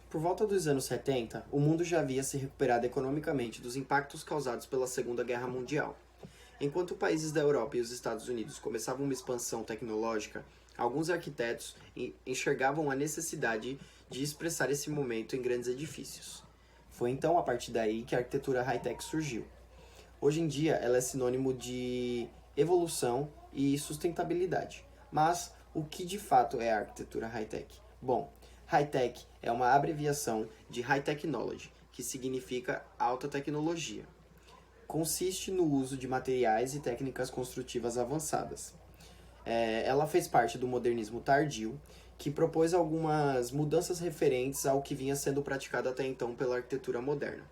Por volta dos anos 70, o mundo já havia se recuperado economicamente dos impactos causados pela Segunda Guerra Mundial. Enquanto países da Europa e os Estados Unidos começavam uma expansão tecnológica, alguns arquitetos enxergavam a necessidade de expressar esse momento em grandes edifícios. Foi então a partir daí que a arquitetura high-tech surgiu. Hoje em dia, ela é sinônimo de evolução e sustentabilidade. Mas o que de fato é a arquitetura high-tech? Bom, high-tech é uma abreviação de High Technology, que significa alta tecnologia. Consiste no uso de materiais e técnicas construtivas avançadas. Ela fez parte do modernismo tardio, que propôs algumas mudanças referentes ao que vinha sendo praticado até então pela arquitetura moderna.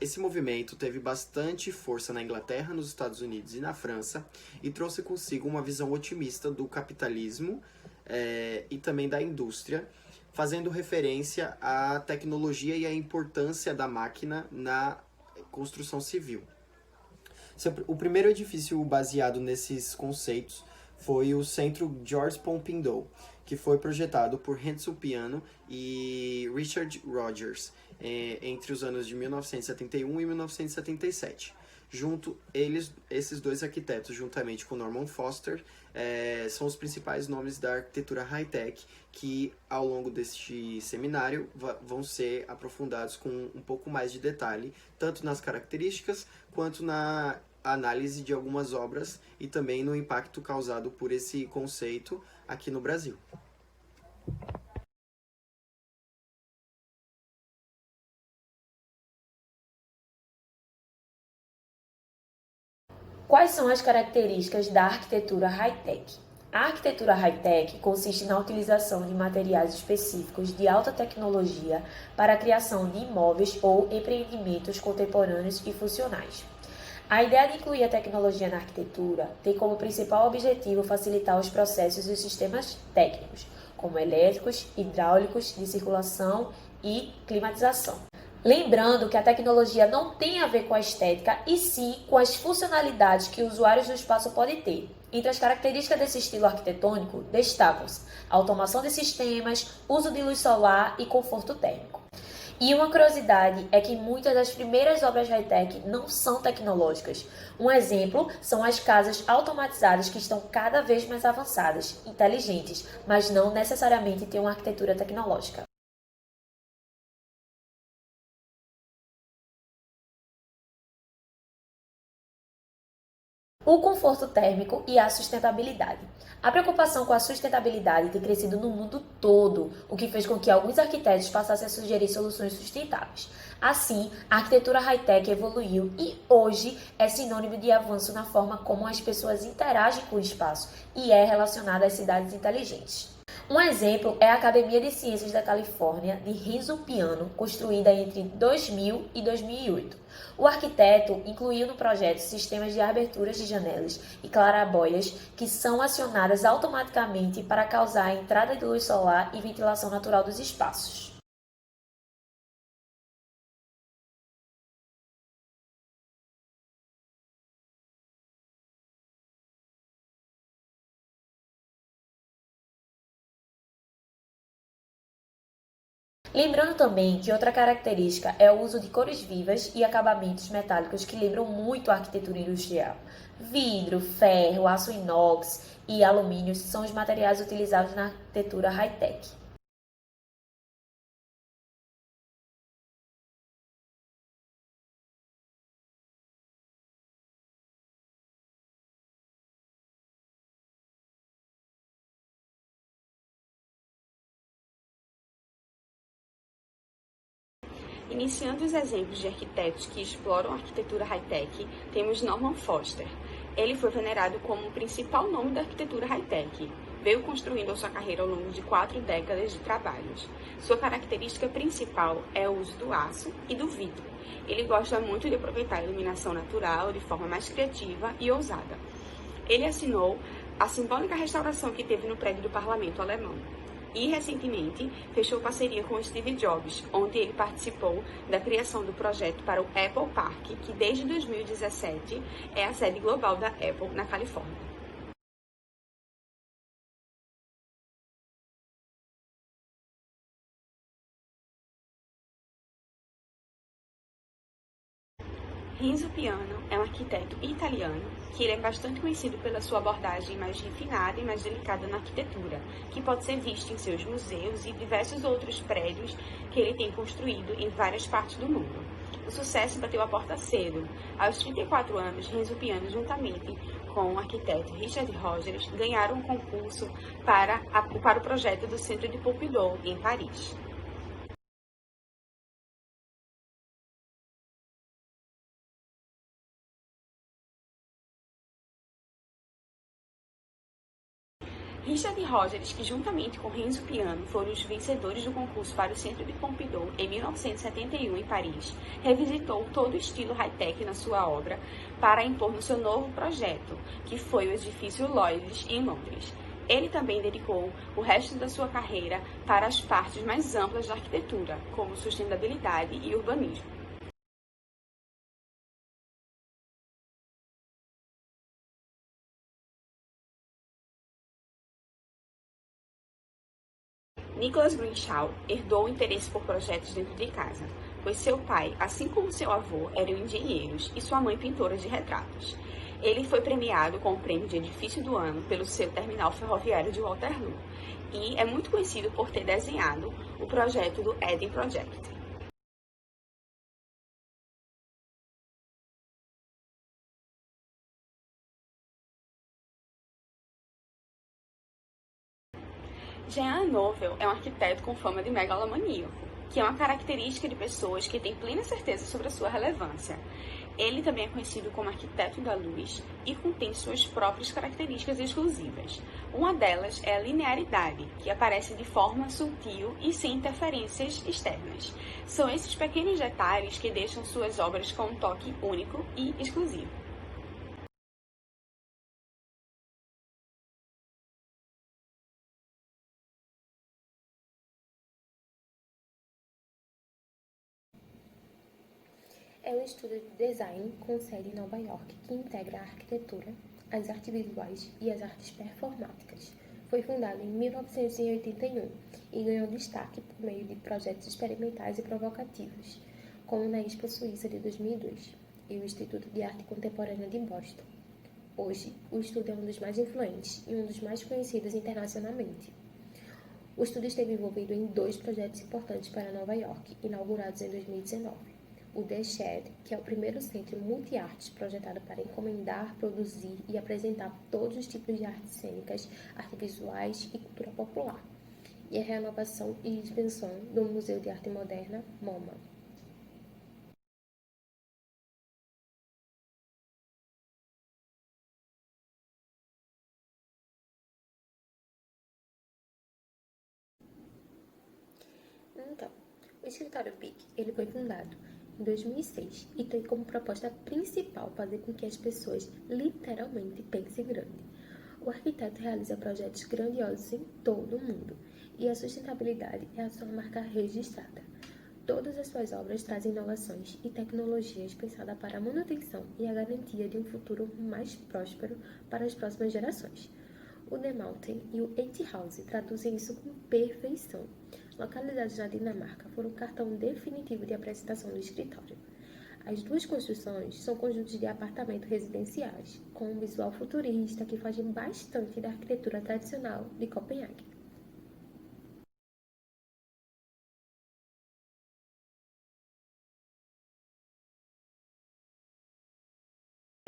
Esse movimento teve bastante força na Inglaterra, nos Estados Unidos e na França e trouxe consigo uma visão otimista do capitalismo e também da indústria, fazendo referência à tecnologia e à importância da máquina na construção civil. O primeiro edifício baseado nesses conceitos foi o Centro George Pompidou, que foi projetado por Renzo Piano e Richard Rogers entre os anos de 1971 e 1977. Esses dois arquitetos, juntamente com Norman Foster, são os principais nomes da arquitetura high-tech que, ao longo deste seminário, vão ser aprofundados com um pouco mais de detalhe, tanto nas características quanto na análise de algumas obras e também no impacto causado por esse conceito aqui no Brasil. Quais são as características da arquitetura high-tech? A arquitetura high-tech consiste na utilização de materiais específicos de alta tecnologia para a criação de imóveis ou empreendimentos contemporâneos e funcionais. A ideia de incluir a tecnologia na arquitetura tem como principal objetivo facilitar os processos e os sistemas técnicos, como elétricos, hidráulicos, de circulação e climatização. Lembrando que a tecnologia não tem a ver com a estética, e sim com as funcionalidades que os usuários do espaço podem ter. Entre as características desse estilo arquitetônico, destacam-se a automação de sistemas, uso de luz solar e conforto térmico. E uma curiosidade é que muitas das primeiras obras high-tech não são tecnológicas. Um exemplo são as casas automatizadas, que estão cada vez mais avançadas, inteligentes, mas não necessariamente têm uma arquitetura tecnológica. O conforto térmico e a sustentabilidade. A preocupação com a sustentabilidade tem crescido no mundo todo, o que fez com que alguns arquitetos passassem a sugerir soluções sustentáveis. Assim, a arquitetura high-tech evoluiu e hoje é sinônimo de avanço na forma como as pessoas interagem com o espaço e é relacionada às cidades inteligentes. Um exemplo é a Academia de Ciências da Califórnia de Renzo Piano, construída entre 2000 e 2008. O arquiteto incluiu no projeto sistemas de aberturas de janelas e claraboias que são acionadas automaticamente para causar a entrada de luz solar e ventilação natural dos espaços. Lembrando também que outra característica é o uso de cores vivas e acabamentos metálicos que lembram muito a arquitetura industrial. Vidro, ferro, aço inox e alumínio são os materiais utilizados na arquitetura high-tech. Iniciando os exemplos de arquitetos que exploram a arquitetura high-tech, temos Norman Foster. Ele foi venerado como o principal nome da arquitetura high-tech. Veio construindo a sua carreira ao longo de 4 décadas de trabalhos. Sua característica principal é o uso do aço e do vidro. Ele gosta muito de aproveitar a iluminação natural de forma mais criativa e ousada. Ele assinou a simbólica restauração que teve no prédio do parlamento alemão. E, recentemente, fechou parceria com Steve Jobs, onde ele participou da criação do projeto para o Apple Park, que desde 2017 é a sede global da Apple na Califórnia. Renzo Piano é um arquiteto italiano que ele é bastante conhecido pela sua abordagem mais refinada e mais delicada na arquitetura, que pode ser vista em seus museus e diversos outros prédios que ele tem construído em várias partes do mundo. O sucesso bateu a porta cedo. Aos 34 anos, Renzo Piano, juntamente com o arquiteto Richard Rogers, ganharam um concurso para o projeto do Centro de Pompidou, em Paris. Richard Rogers, que juntamente com Renzo Piano foram os vencedores do concurso para o Centro de Pompidou em 1971 em Paris, revisitou todo o estilo high-tech na sua obra para impor no seu novo projeto, que foi o edifício Lloyd's em Londres. Ele também dedicou o resto da sua carreira para as partes mais amplas da arquitetura, como sustentabilidade e urbanismo. Nicholas Greenshaw herdou o interesse por projetos dentro de casa, pois seu pai, assim como seu avô, eram engenheiros e sua mãe pintora de retratos. Ele foi premiado com o prêmio de Edifício do Ano pelo seu terminal ferroviário de Waterloo e é muito conhecido por ter desenhado o projeto do Eden Project. Jean Nouvel é um arquiteto com fama de megalomaníaco, que é uma característica de pessoas que têm plena certeza sobre a sua relevância. Ele também é conhecido como arquiteto da luz e contém suas próprias características exclusivas. Uma delas é a linearidade, que aparece de forma sutil e sem interferências externas. São esses pequenos detalhes que deixam suas obras com um toque único e exclusivo. É um estúdio de design com sede em Nova York que integra a arquitetura, as artes visuais e as artes performáticas. Foi fundado em 1981 e ganhou destaque por meio de projetos experimentais e provocativos, como na Expo Suíça de 2002 e o Instituto de Arte Contemporânea de Boston. Hoje, o estúdio é um dos mais influentes e um dos mais conhecidos internacionalmente. O estúdio esteve envolvido em 2 projetos importantes para Nova York, inaugurados em 2019. O The Shed, que é o primeiro centro multi-artes projetado para encomendar, produzir e apresentar todos os tipos de artes cênicas, artes visuais e cultura popular. E a renovação e expansão do Museu de Arte Moderna, MoMA. Então, o escritório BIC, ele foi fundado em 2006 e tem como proposta principal fazer com que as pessoas literalmente pensem grande. O arquiteto realiza projetos grandiosos em todo o mundo e a sustentabilidade é a sua marca registrada. Todas as suas obras trazem inovações e tecnologias pensadas para a manutenção e a garantia de um futuro mais próspero para as próximas gerações. O The Mountain e o Eight House traduzem isso com perfeição. Localizados na Dinamarca, foram o cartão definitivo de apresentação do escritório. As 2 construções são conjuntos de apartamentos residenciais, com um visual futurista que foge bastante da arquitetura tradicional de Copenhague.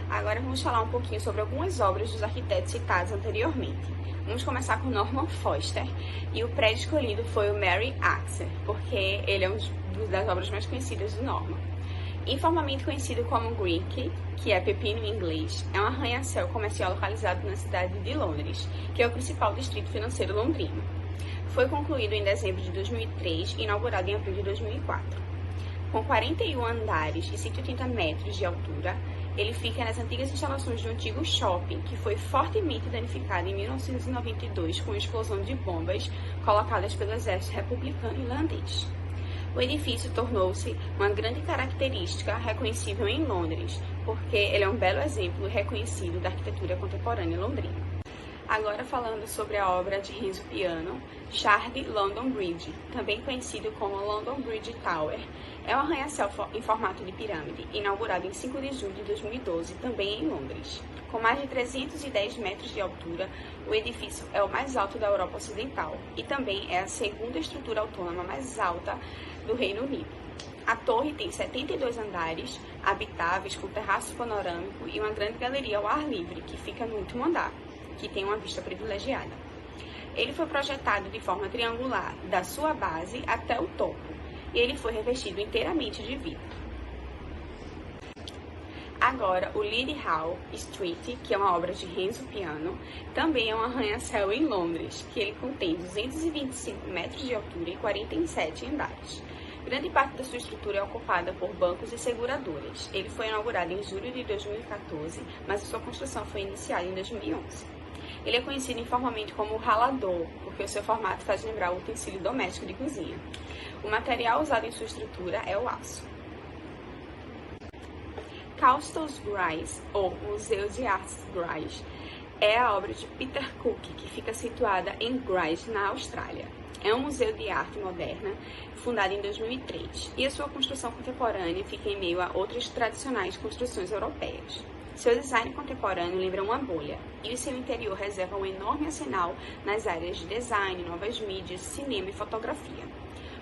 Agora vamos falar um pouquinho sobre algumas obras dos arquitetos citados anteriormente. Vamos começar com Norman Foster, e o prédio escolhido foi o Mary Axer, porque ele é uma das obras mais conhecidas do Norman. Informalmente conhecido como Green Key, que é pepino em inglês, é um arranha-céu comercial localizado na cidade de Londres, que é o principal distrito financeiro londrino. Foi concluído em dezembro de 2003 e inaugurado em abril de 2004. Com 41 andares e 180 metros de altura, ele fica nas antigas instalações de um antigo shopping que foi fortemente danificado em 1992 com a explosão de bombas colocadas pelo exército republicano irlandês. O edifício tornou-se uma grande característica reconhecível em Londres, porque ele é um belo exemplo reconhecido da arquitetura contemporânea londrina. Agora falando sobre a obra de Renzo Piano, Charlie London Bridge, também conhecido como London Bridge Tower, é um arranha-céu em formato de pirâmide, inaugurado em 5 de julho de 2012, também em Londres. Com mais de 310 metros de altura, o edifício é o mais alto da Europa Ocidental e também é a segunda estrutura autônoma mais alta do Reino Unido. A torre tem 72 andares habitáveis com terraço panorâmico e uma grande galeria ao ar livre, que fica no último andar, que tem uma vista privilegiada. Ele foi projetado de forma triangular, da sua base até o topo, e ele foi revestido inteiramente de vidro. Agora, o Lady Hall Street, que é uma obra de Renzo Piano, também é um arranha-céu em Londres, que ele contém 225 metros de altura e 47 andares. Grande parte da sua estrutura é ocupada por bancos e seguradoras. Ele foi inaugurado em julho de 2014, mas a sua construção foi iniciada em 2011. Ele é conhecido informalmente como ralador, porque o seu formato faz lembrar o utensílio doméstico de cozinha. O material usado em sua estrutura é o aço. Castles Grise, ou Museu de Artes Grise, é a obra de Peter Cook, que fica situada em Grise, na Austrália. É um museu de arte moderna, fundado em 2003, e a sua construção contemporânea fica em meio a outras tradicionais construções europeias. Seu design contemporâneo lembra uma bolha, e o seu interior reserva um enorme arsenal nas áreas de design, novas mídias, cinema e fotografia.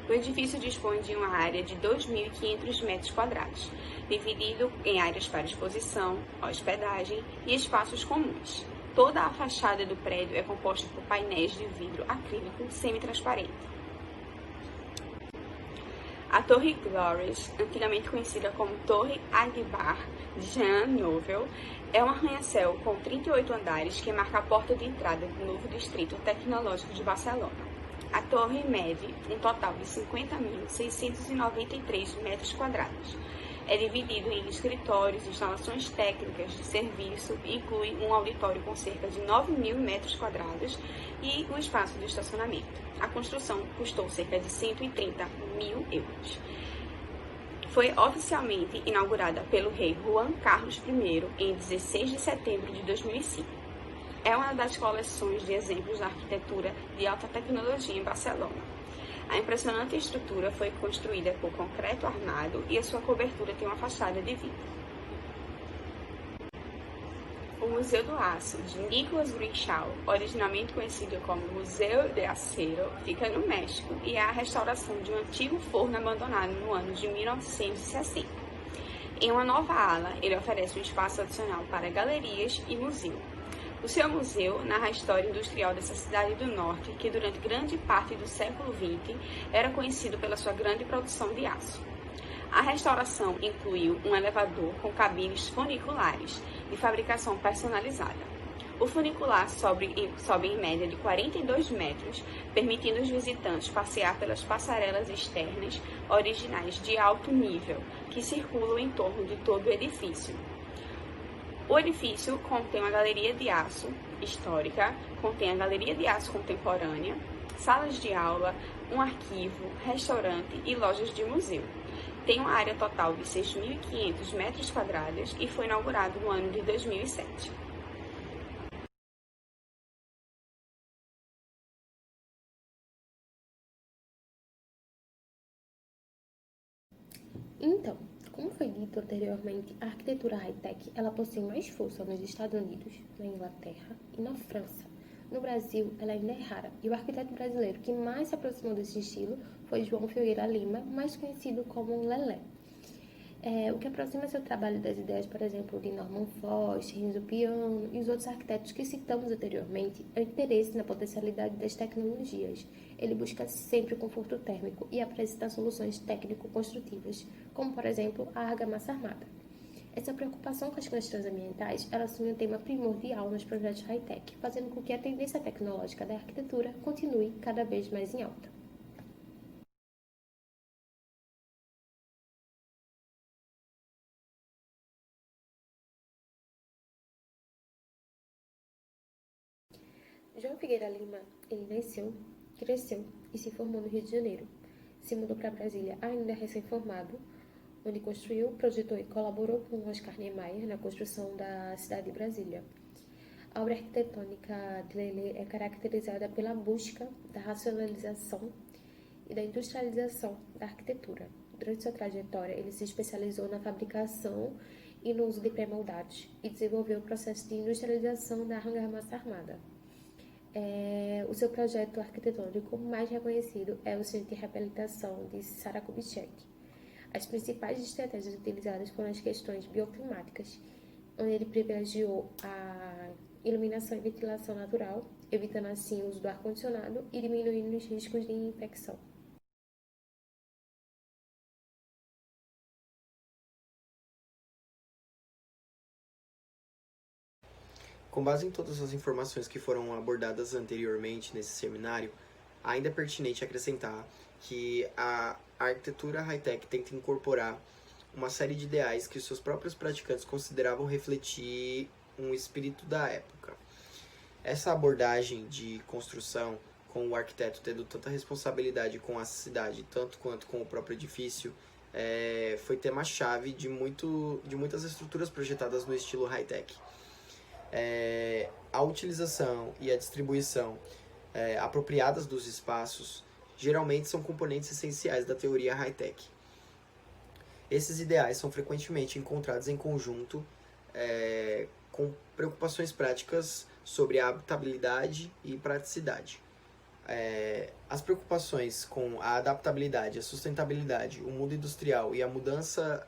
O edifício dispõe de uma área de 2.500 metros quadrados, dividido em áreas para exposição, hospedagem e espaços comuns. Toda a fachada do prédio é composta por painéis de vidro acrílico semi-transparente. A Torre Glorious, antigamente conhecida como Torre Agbar de Jean Nouvel, é um arranha-céu com 38 andares que marca a porta de entrada do novo distrito tecnológico de Barcelona. A torre mede um total de 50.693 metros quadrados. É dividido em escritórios, instalações técnicas de serviço e inclui um auditório com cerca de 9.000 metros quadrados e um espaço de estacionamento. A construção custou cerca de 130 mil euros. Foi oficialmente inaugurada pelo rei Juan Carlos I em 16 de setembro de 2005. É uma das coleções de exemplos da arquitetura de alta tecnologia em Barcelona. A impressionante estrutura foi construída por concreto armado e a sua cobertura tem uma fachada de vidro. O Museu do Aço, de Nicholas Grishaw, originalmente conhecido como Museu de Acero, fica no México e é a restauração de um antigo forno abandonado no ano de 1960. Em uma nova ala, ele oferece um espaço adicional para galerias e museu. O seu museu narra a história industrial dessa cidade do norte, que durante grande parte do século XX era conhecido pela sua grande produção de aço. A restauração incluiu um elevador com cabines funiculares, de fabricação personalizada. O funicular sobe em média de 42 metros, permitindo os visitantes passear pelas passarelas externas originais de alto nível, que circulam em torno de todo o edifício. O edifício contém uma galeria de aço histórica, contém a galeria de aço contemporânea, salas de aula, um arquivo, restaurante e lojas de museu. Tem uma área total de 6.500 metros quadrados e foi inaugurado no ano de 2007. Então, como foi dito anteriormente, a arquitetura high-tech ela possui mais força nos Estados Unidos, na Inglaterra e na França. No Brasil, ela ainda é rara, e o arquiteto brasileiro que mais se aproximou desse estilo foi João Filgueira Lima, mais conhecido como Lelé. O que aproxima seu trabalho das ideias, por exemplo, de Norman Foster, Renzo Piano e os outros arquitetos que citamos anteriormente, é o interesse na potencialidade das tecnologias. Ele busca sempre o conforto térmico e apresenta soluções técnico-construtivas, como, por exemplo, a argamassa armada. Essa preocupação com as questões ambientais, ela assume um tema primordial nos projetos high-tech, fazendo com que a tendência tecnológica da arquitetura continue cada vez mais em alta. João Figueira Lima, ele nasceu, cresceu e se formou no Rio de Janeiro. Se mudou para Brasília ainda recém-formado, onde construiu, projetou e colaborou com Oscar Niemeyer na construção da cidade de Brasília. A obra arquitetônica de Lelê é caracterizada pela busca da racionalização e da industrialização da arquitetura. Durante sua trajetória, ele se especializou na fabricação e no uso de pré-moldados e desenvolveu o processo de industrialização da argamassa armada. O seu projeto arquitetônico mais reconhecido é o Centro de Reabilitação de Sara Kubitschek. As principais estratégias utilizadas foram as questões bioclimáticas, onde ele privilegiou a iluminação e ventilação natural, evitando assim o uso do ar-condicionado e diminuindo os riscos de infecção. Com base em todas as informações que foram abordadas anteriormente nesse seminário, ainda é pertinente acrescentar que a arquitetura high-tech tenta incorporar uma série de ideais que os seus próprios praticantes consideravam refletir um espírito da época. Essa abordagem de construção, com o arquiteto tendo tanta responsabilidade com a cidade, tanto quanto com o próprio edifício, foi tema-chave de muitas estruturas projetadas no estilo high-tech. A utilização e a distribuição apropriadas dos espaços geralmente são componentes essenciais da teoria high-tech. Esses ideais são frequentemente encontrados em conjunto com preocupações práticas sobre a habitabilidade e praticidade. As preocupações com a adaptabilidade, a sustentabilidade, o mundo industrial e a mudança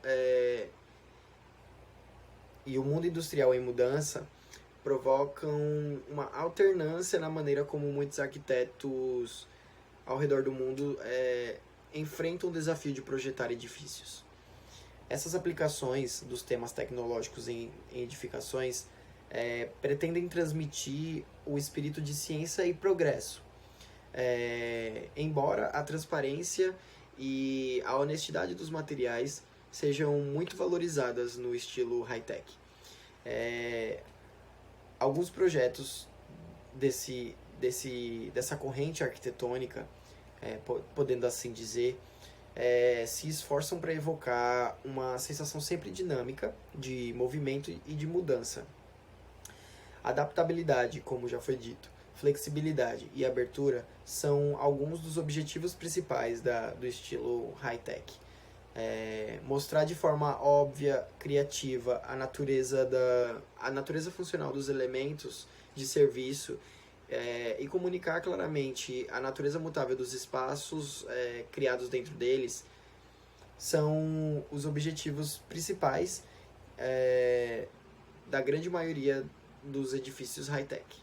e o mundo industrial em mudança provocam uma alternância na maneira como muitos arquitetos ao redor do mundo enfrentam o desafio de projetar edifícios. Essas aplicações dos temas tecnológicos em edificações pretendem transmitir o espírito de ciência e progresso, embora a transparência e a honestidade dos materiais sejam muito valorizadas no estilo high-tech. Alguns projetos dessa corrente arquitetônica, podendo assim dizer, se esforçam para evocar uma sensação sempre dinâmica de movimento e de mudança. Adaptabilidade, como já foi dito, flexibilidade e abertura são alguns dos objetivos principais do estilo high-tech. Mostrar de forma óbvia, criativa, a natureza funcional dos elementos de serviço e comunicar claramente a natureza mutável dos espaços criados dentro deles são os objetivos principais da grande maioria dos edifícios high-tech.